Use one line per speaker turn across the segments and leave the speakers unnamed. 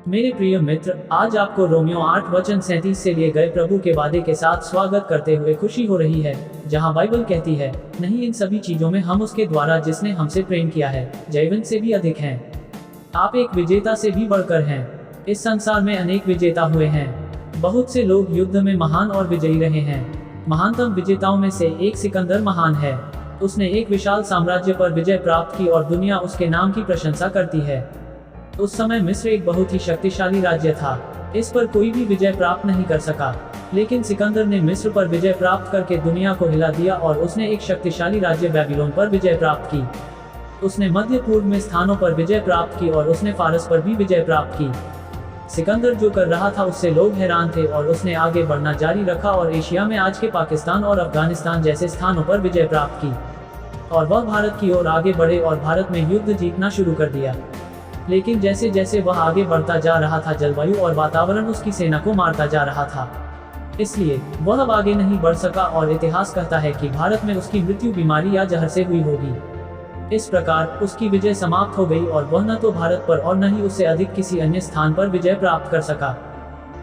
मेरे प्रिय मित्र, आज आपको रोमियो 8:37 से लिए गए प्रभु के वादे के साथ स्वागत करते हुए खुशी हो रही है, जहां बाइबल कहती है, नहीं इन सभी चीजों में हम उसके द्वारा जिसने हमसे प्रेम किया है, जयवंत से भी अधिक हैं। आप एक विजेता से भी बढ़कर हैं। इस संसार में अनेक विजेता हुए हैं। बहुत से लोग युद्ध में महान और विजयी रहे हैं। महानतम विजेताओं में से एक सिकंदर महान है। उसने एक विशाल साम्राज्य पर विजय प्राप्त की और दुनिया उसके नाम की प्रशंसा करती है। उस समय मिस्र एक बहुत ही शक्तिशाली राज्य था। इस पर कोई भी विजय प्राप्त नहीं कर सका, लेकिन सिकंदर ने मिस्र पर विजय प्राप्त करके दुनिया को हिला दिया और उसने एक शक्तिशाली राज्य बेबीलोन पर विजय प्राप्त की। उसने मध्य पूर्व में स्थानों पर विजय प्राप्त की और उसने फारस पर भी विजय प्राप्त की। सिकंदर जो कर रहा था उससे लोग हैरान थे और उसने आगे बढ़ना जारी रखा और एशिया में आज के पाकिस्तान और अफगानिस्तान जैसे स्थानों पर विजय प्राप्त की। और वह भारत की ओर आगे बढ़े और भारत में युद्ध जीतना शुरू कर दिया। लेकिन जैसे जैसे वह आगे बढ़ता जा रहा था, जलवायु और वातावरण उसकी सेना को मारता जा रहा था। इसलिए वह अब आगे नहीं बढ़ सका और इतिहास कहता है कि भारत में उसकी मृत्यु बीमारी या जहर से हुई होगी। इस प्रकार उसकी विजय समाप्त हो गई और वह न तो भारत पर और न ही उससे अधिक किसी अन्य स्थान पर विजय प्राप्त कर सका।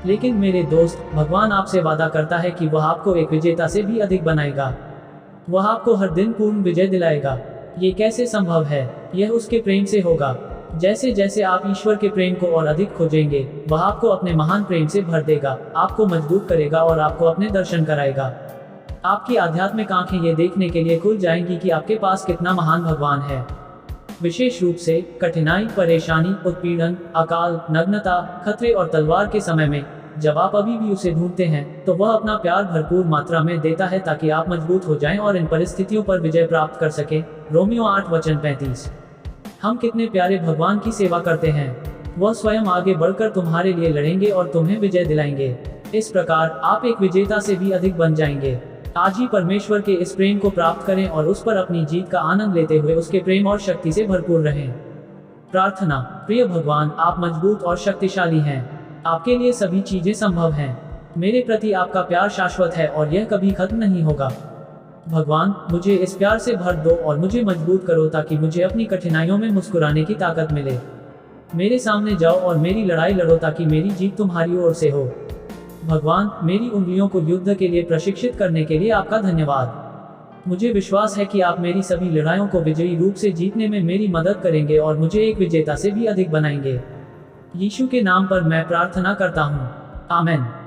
लेकिन मेरे दोस्त, भगवान आपसे वादा करता है कि वह आपको एक विजेता से भी अधिक बनाएगा। वह आपको हर दिन पूर्ण विजय दिलाएगा। ये कैसे संभव है? यह उसके प्रेम से होगा। जैसे जैसे आप ईश्वर के प्रेम को और अधिक खोजेंगे, वह आपको अपने महान प्रेम से भर देगा, आपको मजबूत करेगा और आपको अपने दर्शन कराएगा। आपकी आध्यात्मिक आंखें ये देखने के लिए खुल जाएंगी कि आपके पास कितना महान भगवान है। विशेष रूप से कठिनाई, परेशानी, उत्पीड़न, अकाल, नग्नता, खतरे और तलवार के समय में जब आप अभी भी उसे ढूंढते हैं, तो वह अपना प्यार भरपूर मात्रा में देता है ताकि आप मजबूत हो जाएं और इन परिस्थितियों पर विजय प्राप्त कर सकें। रोमियो 8:35। हम कितने प्यारे भगवान की सेवा करते हैं। वह स्वयं आगे बढ़कर तुम्हारे लिए लड़ेंगे और तुम्हें विजय दिलाएंगे। इस प्रकार आप एक विजेता से भी अधिक बन जाएंगे। आज ही परमेश्वर के इस प्रेम को प्राप्त करें और उस पर अपनी जीत का आनंद लेते हुए उसके प्रेम और शक्ति से भरपूर रहें। प्रार्थना। प्रिय भगवान, आप मजबूत और शक्तिशाली हैं। आपके लिए सभी चीजें संभव हैं। मेरे प्रति आपका प्यार शाश्वत है और यह कभी खत्म नहीं होगा। भगवान, मुझे इस प्यार से भर दो और मुझे मजबूत करो ताकि मुझे अपनी कठिनाइयों में मुस्कुराने की ताकत मिले। मेरे सामने जाओ और मेरी लड़ाई लड़ो ताकि मेरी जीत तुम्हारी ओर से हो। भगवान, मेरी उंगलियों को युद्ध के लिए प्रशिक्षित करने के लिए आपका धन्यवाद। मुझे विश्वास है कि आप मेरी सभी लड़ाइयों को विजयी रूप से जीतने में मेरी मदद करेंगे और मुझे एक विजेता से भी अधिक बनाएंगे। यीशु के नाम पर मैं प्रार्थना करता हूँ। आमीन।